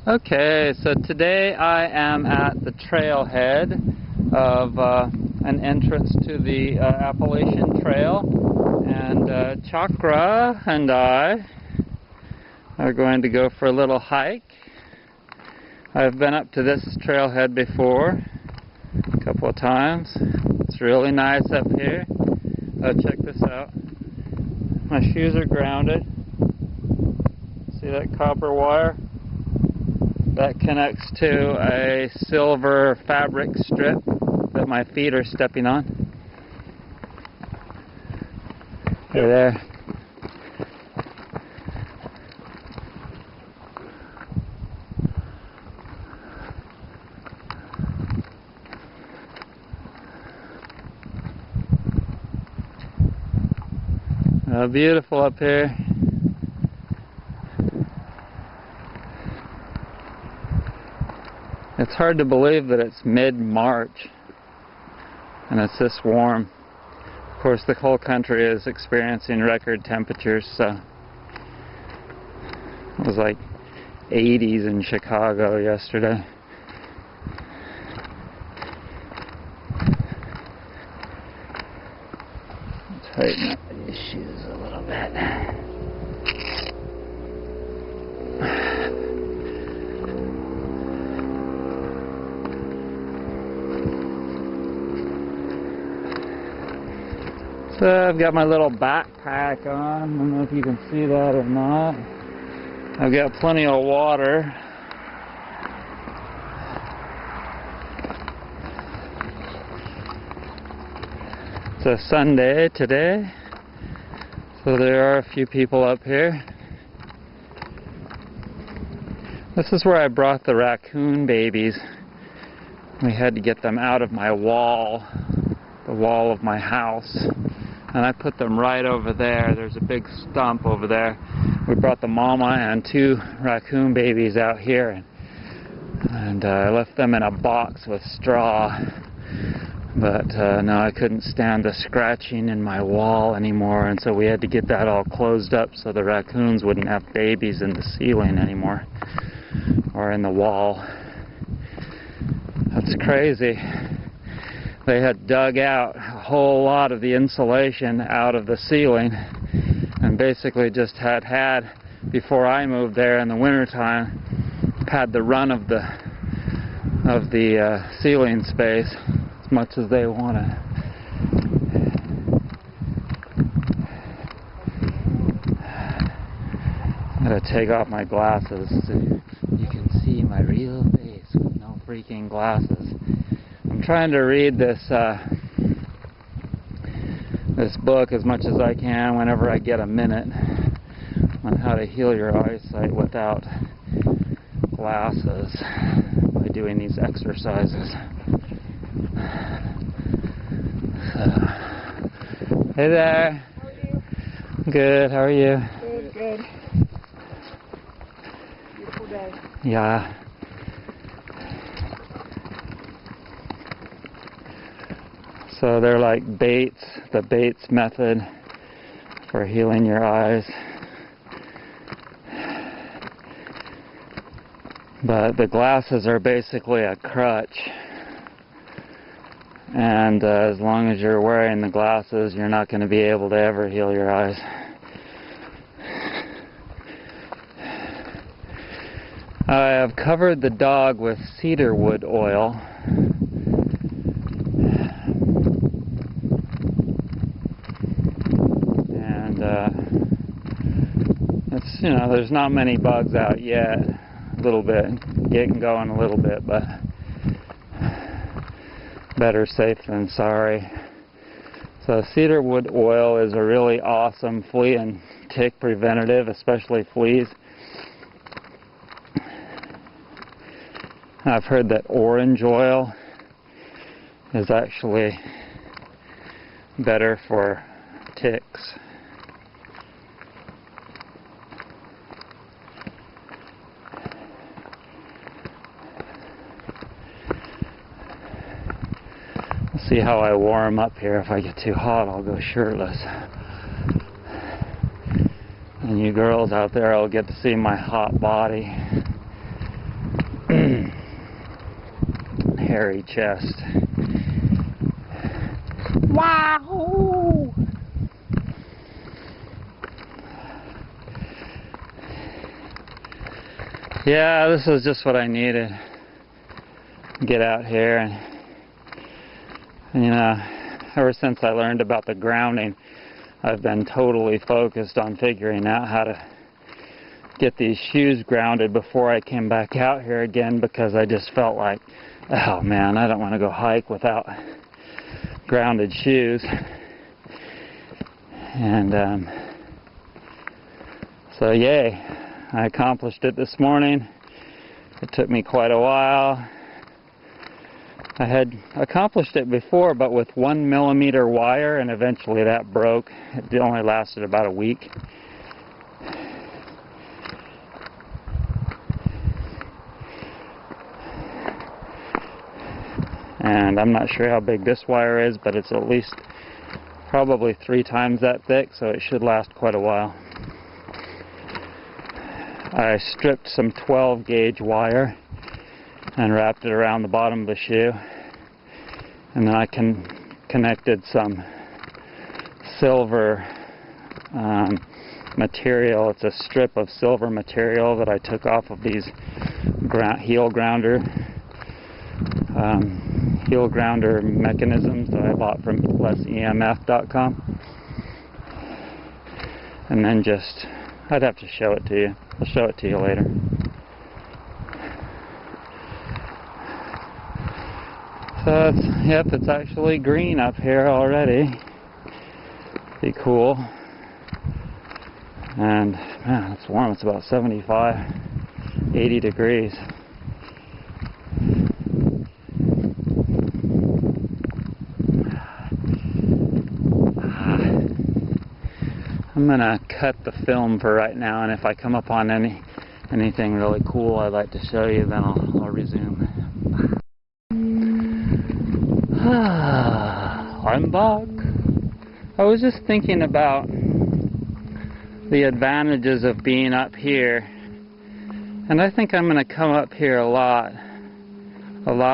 Okay, so today I am at the trailhead of an entrance to the Appalachian Trail, and Chakra and I are going to go for a little hike. I've been up to this trailhead before a couple of times. It's really nice up here. Check this out. My shoes are grounded. See that copper wire? That connects to a silver fabric strip that my feet are stepping on. Hey there. Beautiful up here. It's hard to believe that it's mid-March and it's this warm. Of course, the whole country is experiencing record temperatures, so it was like 80s in Chicago yesterday. Tighten up these shoes a little bit. So I've got my little backpack on. I don't know if you can see that or not. I've got plenty of water. It's a Sunday today, so there are a few people up here. This is where I brought the raccoon babies. We had to get them out of my wall, the wall of my house, and I put them right over there. There's a big stump over there. We brought the mama and 2 raccoon babies out here, and I left them in a box with straw. But no, I couldn't stand the scratching in my wall anymore, and so we had to get that all closed up so the raccoons wouldn't have babies in the ceiling anymore, or in the wall. That's crazy. They had dug out a whole lot of the insulation out of the ceiling, and basically just had before I moved there in the wintertime, had the run of the ceiling space as much as they wanted. I'm gonna take off my glasses so you can see my real face with no freaking glasses. I'm trying to read this this book as much as I can whenever I get a minute on how to heal your eyesight without glasses by doing these exercises. So, hey there. How are you? Good, how are you? Good, good. Beautiful day. Yeah. So they're like baits, the baits method for healing your eyes. But the glasses are basically a crutch. And as long as you're wearing the glasses, you're not going to be able to ever heal your eyes. I have covered the dog with cedarwood oil. It's, you know, there's not many bugs out yet. A little bit, getting going a little bit, but better safe than sorry. So cedarwood oil is a really awesome flea and tick preventative, especially fleas. I've heard that orange oil is actually better for ticks. See how I warm up here. If I get too hot, I'll go shirtless. And you girls out there will get to see my hot body. Hairy chest. Wow! Yeah, this is just what I needed. Get out here and you know, ever since I learned about the grounding, I've been totally focused on figuring out how to get these shoes grounded before I came back out here again, because I just felt like, oh man, I don't want to go hike without grounded shoes. And so yay, I accomplished it this morning. It took me quite a while. I had accomplished it before, but with 1 millimeter wire, and eventually that broke. It only lasted about a week. And I'm not sure how big this wire is, but it's at least probably 3 times that thick, so it should last quite a while. I stripped some 12 gauge wire and wrapped it around the bottom of the shoe, and then I connected some silver material. It's a strip of silver material that I took off of these heel grounder mechanisms that I bought from lessemf.com. And then just, I'd have to show it to you. I'll show it to you later. So it's actually green up here already. Be cool. And man, it's warm. It's about 75, 80 degrees. I'm gonna cut the film for right now, and if I come up on anything really cool I'd like to show you, then I'll resume. I'm back. I was just thinking about the advantages of being up here, and I think I'm gonna come up here a lot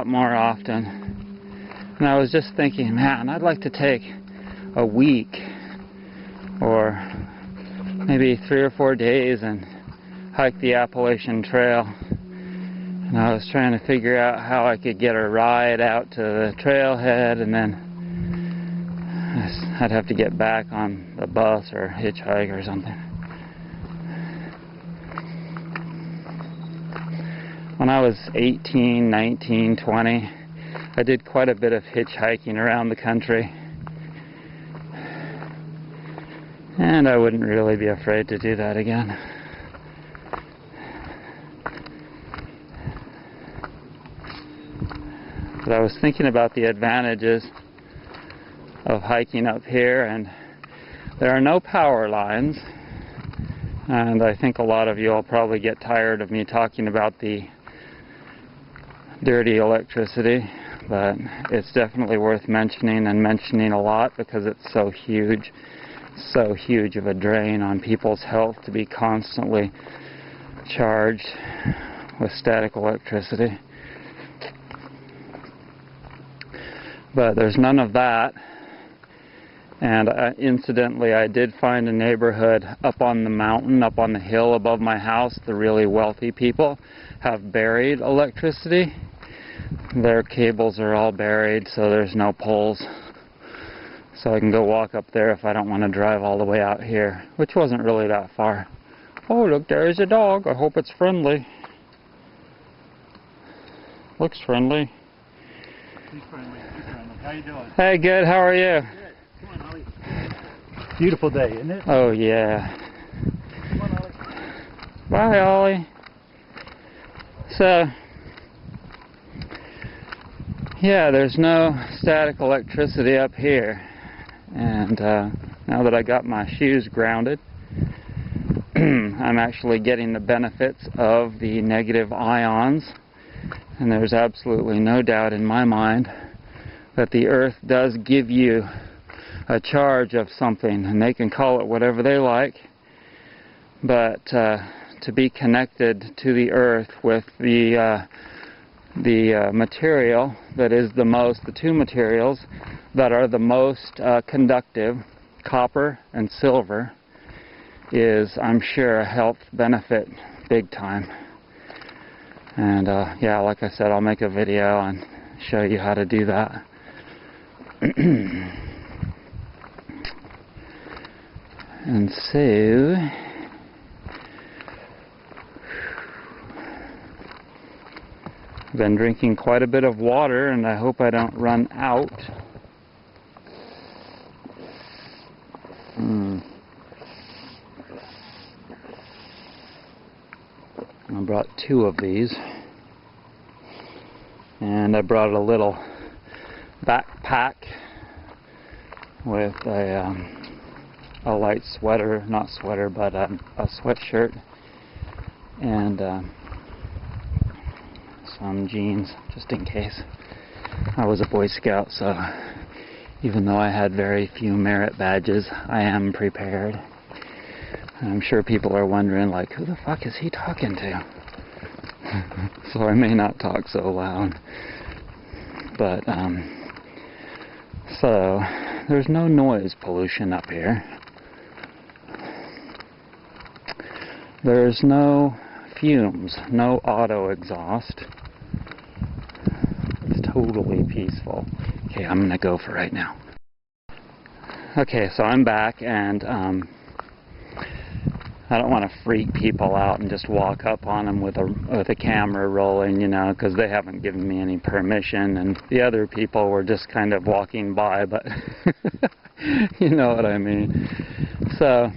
more often. And I was just thinking, man, I'd like to take a week or maybe 3 or 4 days and hike the Appalachian Trail. And I was trying to figure out how I could get a ride out to the trailhead, and then I'd have to get back on the bus or hitchhike or something. When I was 18, 19, 20, I did quite a bit of hitchhiking around the country. And I wouldn't really be afraid to do that again. But I was thinking about the advantages of hiking up here, and there are no power lines. And I think a lot of you will probably get tired of me talking about the dirty electricity, but it's definitely worth mentioning, and mentioning a lot, because it's so huge of a drain on people's health to be constantly charged with static electricity. But there's none of that. And incidentally, I did find a neighborhood up on the mountain, up on the hill above my house. The really wealthy people have buried electricity. Their cables are all buried, so there's no poles. So I can go walk up there if I don't want to drive all the way out here, which wasn't really that far. Oh, look, there's a dog. I hope it's friendly. Looks friendly. He's friendly. He's friendly. How you doing? Hey, good. How are you? Good. Come on, Ollie. Beautiful day, isn't it? Oh, yeah. Come on, Ollie. Bye, Ollie. So, yeah, there's no static electricity up here. And now that I got my shoes grounded, I'm actually getting the benefits of the negative ions. And there's absolutely no doubt in my mind that the earth does give you a charge of something, and they can call it whatever they like. but to be connected to the earth with the material that is the two materials that are the most conductive, copper and silver, is, I'm sure, a health benefit big time. And yeah, like I said, I'll make a video and show you how to do that. And so, I've been drinking quite a bit of water, and I hope I don't run out. I brought 2 of these, and I brought a little backpack with a light sweater, not sweater, but a sweatshirt, and some jeans, just in case. I was a Boy Scout, so even though I had very few merit badges, I am prepared. And I'm sure people are wondering, like, who the fuck is he talking to? So I may not talk so loud. But, so, there's no noise pollution up here. There's no fumes, no auto exhaust. It's totally peaceful. Okay, I'm gonna go for right now. Okay, so I'm back, and I don't want to freak people out and just walk up on them with a camera rolling, you know, because they haven't given me any permission, and the other people were just kind of walking by, but you know what I mean. So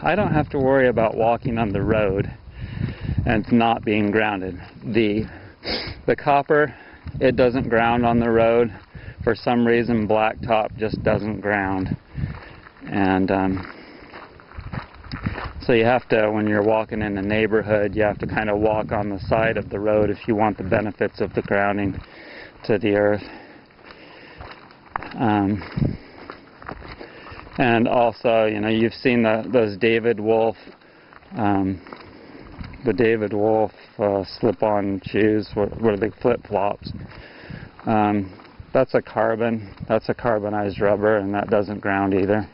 I don't have to worry about walking on the road and not being grounded. The copper, it doesn't ground on the road. For some reason, blacktop just doesn't ground. And so you have to, when you're walking in the neighborhood, you have to kind of walk on the side of the road if you want the benefits of the grounding to the earth. And also, you know, you've seen those David Wolf, the David Wolf slip-on shoes, what are they, flip-flops. That's a carbonized rubber, and that doesn't ground either.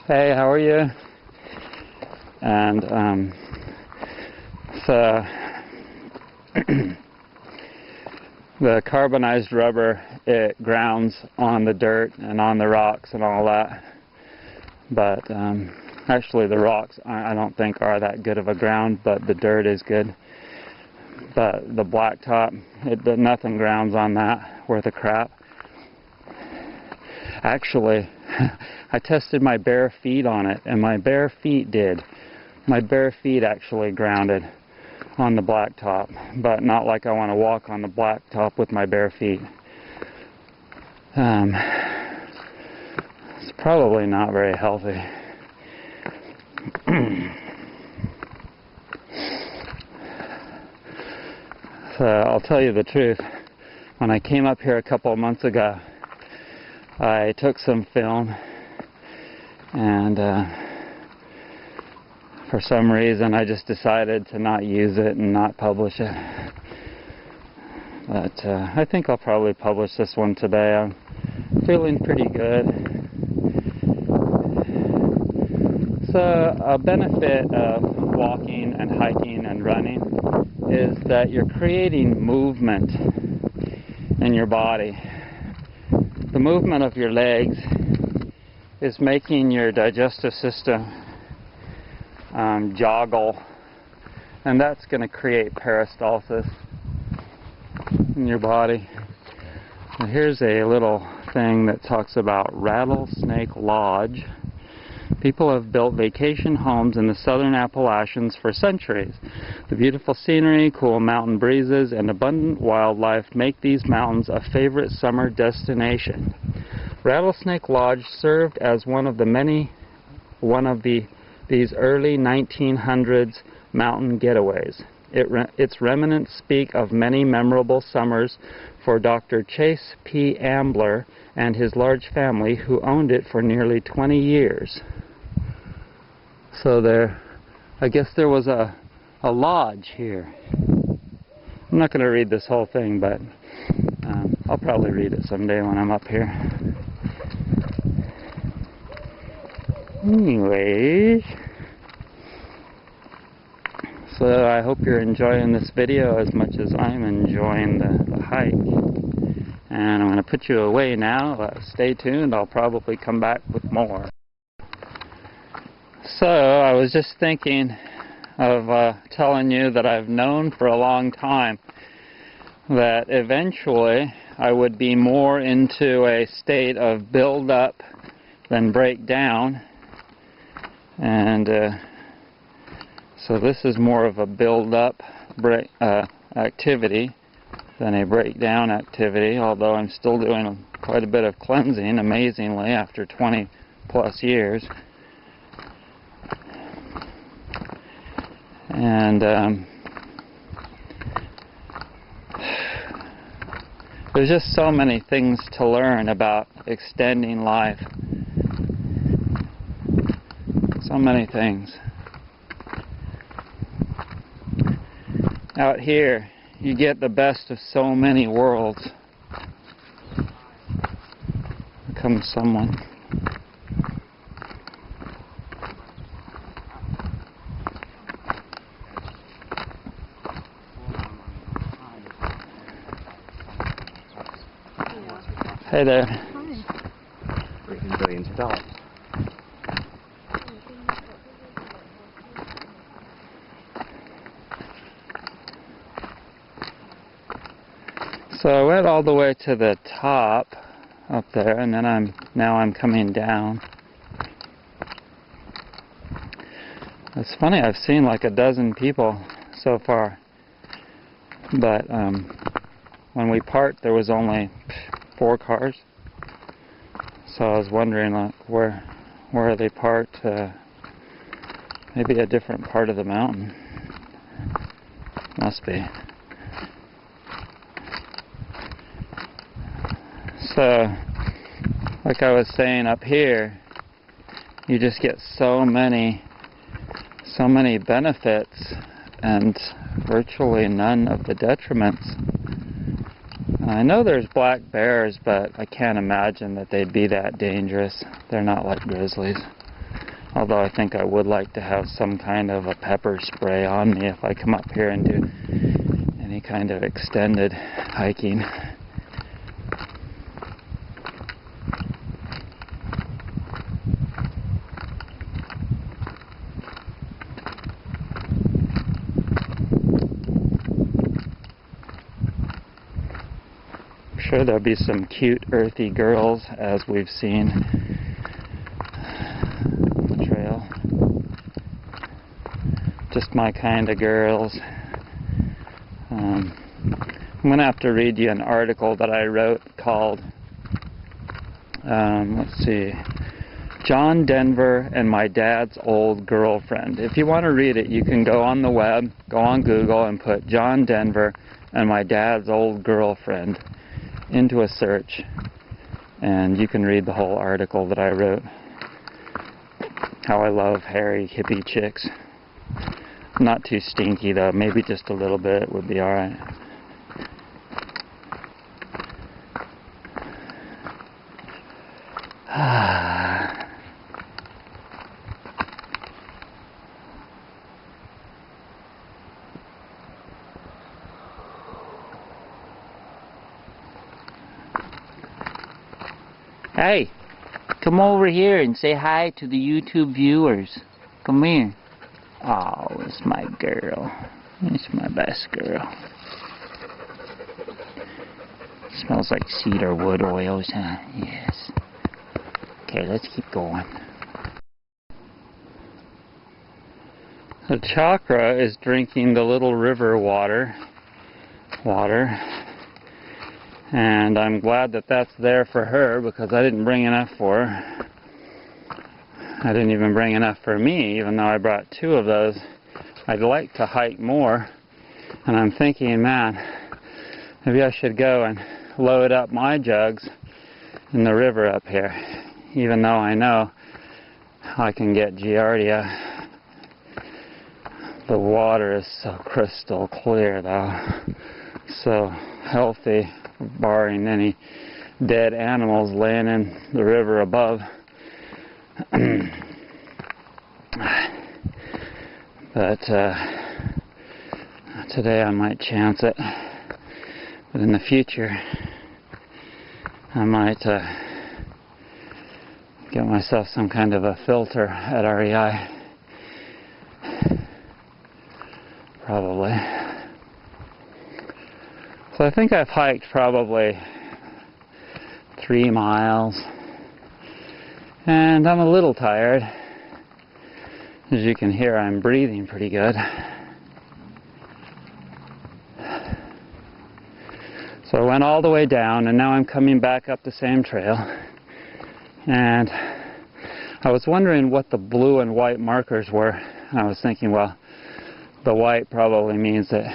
Hey, how are you? And so the carbonized rubber, it grounds on the dirt and on the rocks and all that. But actually the rocks I don't think are that good of a ground, but the dirt is good. But the blacktop, nothing grounds on that worth a crap. Actually, I tested my bare feet on it, and my bare feet did. My bare feet actually grounded on the blacktop, but not like I want to walk on the blacktop with my bare feet. It's probably not very healthy. So I'll tell you the truth. When I came up here a couple of months ago, I took some film, and for some reason I just decided to not use it and not publish it. But I think I'll probably publish this one today. I'm feeling pretty good. So a benefit of walking and hiking and running is that you're creating movement in your body. The movement of your legs is making your digestive system joggle, and that's going to create peristalsis in your body. And here's a little thing that talks about Rattlesnake Lodge. People have built vacation homes in the southern Appalachians for centuries. The beautiful scenery, cool mountain breezes, and abundant wildlife make these mountains a favorite summer destination. Rattlesnake Lodge served as one of these early 1900s mountain getaways. Its remnants speak of many memorable summers for Dr. Chase P. Ambler and his large family, who owned it for nearly 20 years. So they're I guess there was a lodge here. I'm not going to read this whole thing, but I'll probably read it someday when I'm up here. Anyways, so I hope you're enjoying this video as much as I'm enjoying the hike. And I'm going to put you away now. Stay tuned. I'll probably come back with more. So I was just thinking of telling you that I've known for a long time that eventually I would be more into a state of build up than break down. And so this is more of a build up activity than a breakdown activity, although I'm still doing quite a bit of cleansing, amazingly, after 20 plus years. And there's just so many things to learn about extending life. So many things. Out here, you get the best of so many worlds. Here comes someone. Hey there. Hi. Breaking billions of dollars. So I went all the way to the top up there, and then now I'm coming down. It's funny, I've seen like a dozen people so far, but when we parked there was only 4 cars. So I was wondering like where are they parked? Maybe a different part of the mountain. Must be. So, like I was saying, up here, you just get so many benefits and virtually none of the detriments. I know there's black bears, but I can't imagine that they'd be that dangerous. They're not like grizzlies. Although I think I would like to have some kind of a pepper spray on me if I come up here and do any kind of extended hiking. Sure, there'll be some cute earthy girls as we've seen on the trail. Just my kind of girls. I'm going to have to read you an article that I wrote called let's see, John Denver and My Dad's Old Girlfriend. If you want to read it, you can go on the web, go on Google and put John Denver and My Dad's Old Girlfriend into a search, and you can read the whole article that I wrote. How I love hairy hippie chicks. Not too stinky though, maybe just a little bit would be alright. Hey, come over here and say hi to the YouTube viewers. Come here. Oh, it's my girl. It's my best girl. Smells like cedar wood oils, huh? Yes. Okay, let's keep going. The chakra is drinking the little river water. And I'm glad that that's there for her because I didn't bring enough for her. I didn't even bring enough for me, even though I brought 2 of those. I'd like to hike more, and I'm thinking, man, maybe I should go and load up my jugs in the river up here, even though I know I can get giardia The water is so crystal clear though, so healthy, barring any dead animals laying in the river above. But today I might chance it, but in the future I might get myself some kind of a filter at REI. Probably. So I think I've hiked probably 3 miles, and I'm a little tired. As you can hear, I'm breathing pretty good. So I went all the way down, and now I'm coming back up the same trail. And I was wondering what the blue and white markers were. And I was thinking, well, the white probably means that,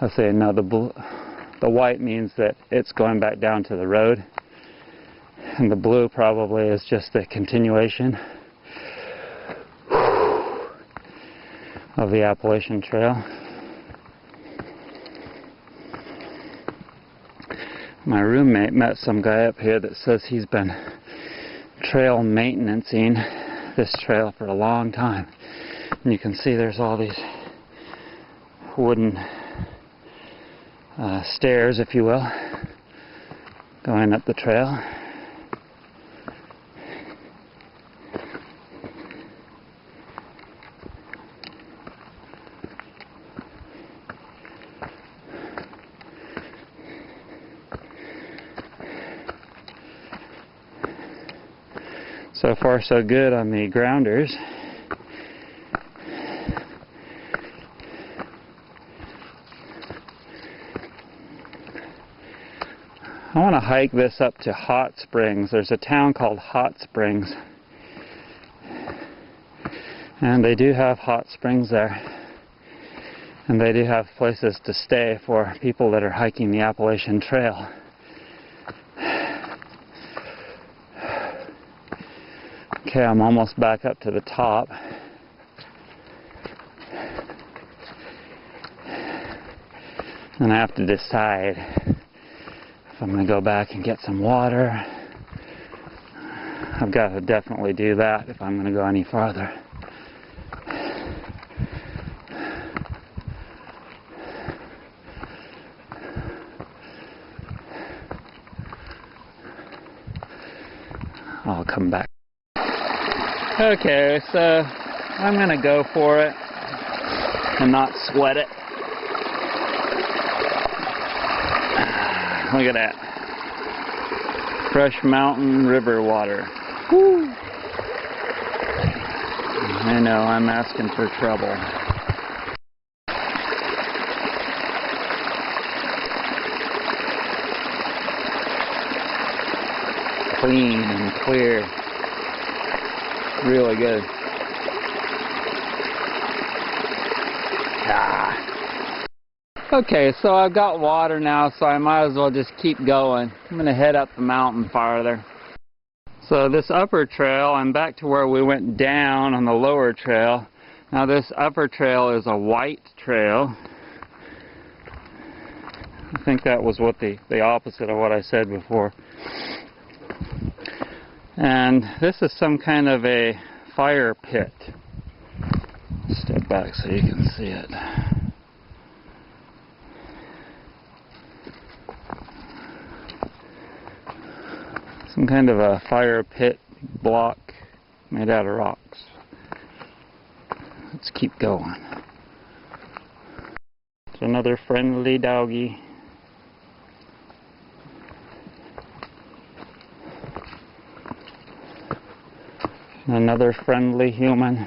let's say, no, the white means that it's going back down to the road. And the blue probably is just the continuation of the Appalachian Trail. My roommate met some guy up here that says he's been trail maintenancing this trail for a long time. And you can see there's all these wooden stairs, if you will, going up the trail. So far so good on the grounders. I want to hike this up to Hot Springs. There's a town called Hot Springs, and they do have hot springs there, and they do have places to stay for people that are hiking the Appalachian Trail. Okay, I'm almost back up to the top. And I have to decide if I'm going to go back and get some water. I've got to definitely do that if I'm going to go any farther. I'll come back. Okay, so I'm going to go for it and not sweat it. Look at that. Fresh mountain river water. Woo. I know, I'm asking for trouble. Clean and clear. Really good. Okay, so I've got water now, so I might as well just keep going. I'm going to head up the mountain farther. So this upper trail, I'm back to where we went down on the lower trail. Now this upper trail is a white trail. I think that was what the opposite of what I said before. And this is some kind of a fire pit. Step back so you can see it. Some kind of a fire pit block made out of rocks. Let's keep going. It's another friendly doggy. Another friendly human.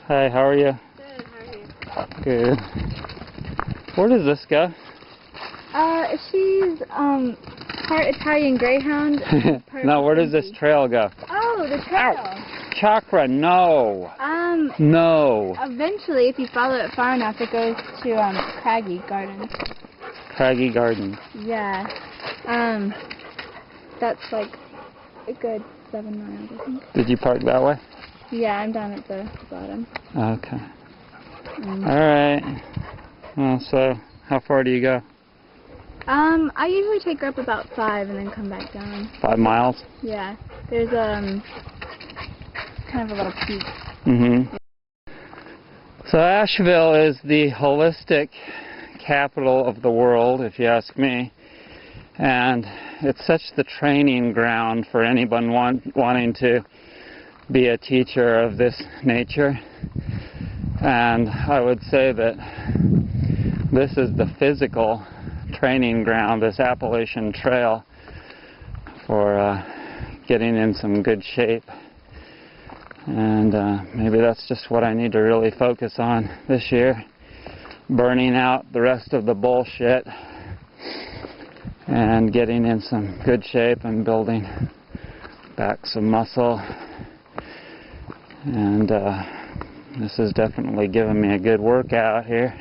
Hi, how are you? Good, how are you? Good. Where does this go? She's part Italian Greyhound. Part No, where does this trail go? Oh, the trail. Ow. Chakra, no. No. Eventually, if you follow it far enough, it goes to Craggy Gardens. Craggy Garden. Yeah. That's like a good 7 miles, I think. Did you park that way? Yeah, I'm down at the bottom. Okay. Alright. So, how far do you go? I usually take her up about 5 and then come back down. 5 miles? Yeah. There's kind of a little peak. Mm-hmm. So Asheville is the holistic capital of the world, if you ask me. And it's such the training ground for anyone wanting to be a teacher of this nature. And I would say that this is the physical training ground, this Appalachian Trail, for getting in some good shape. And maybe that's just what I need to really focus on this year. Burning out the rest of the bullshit and getting in some good shape and building back some muscle. And this has definitely given me a good workout here.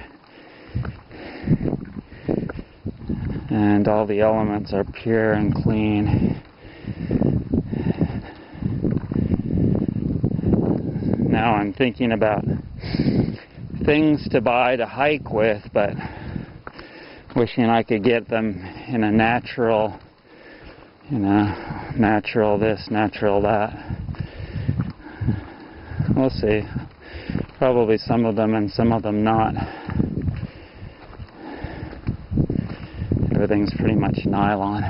And all the elements are pure and clean. Now I'm thinking about things to buy to hike with, but wishing I could get them in a natural, natural this, natural that. We'll see. Probably some of them and some of them not. Everything's pretty much nylon.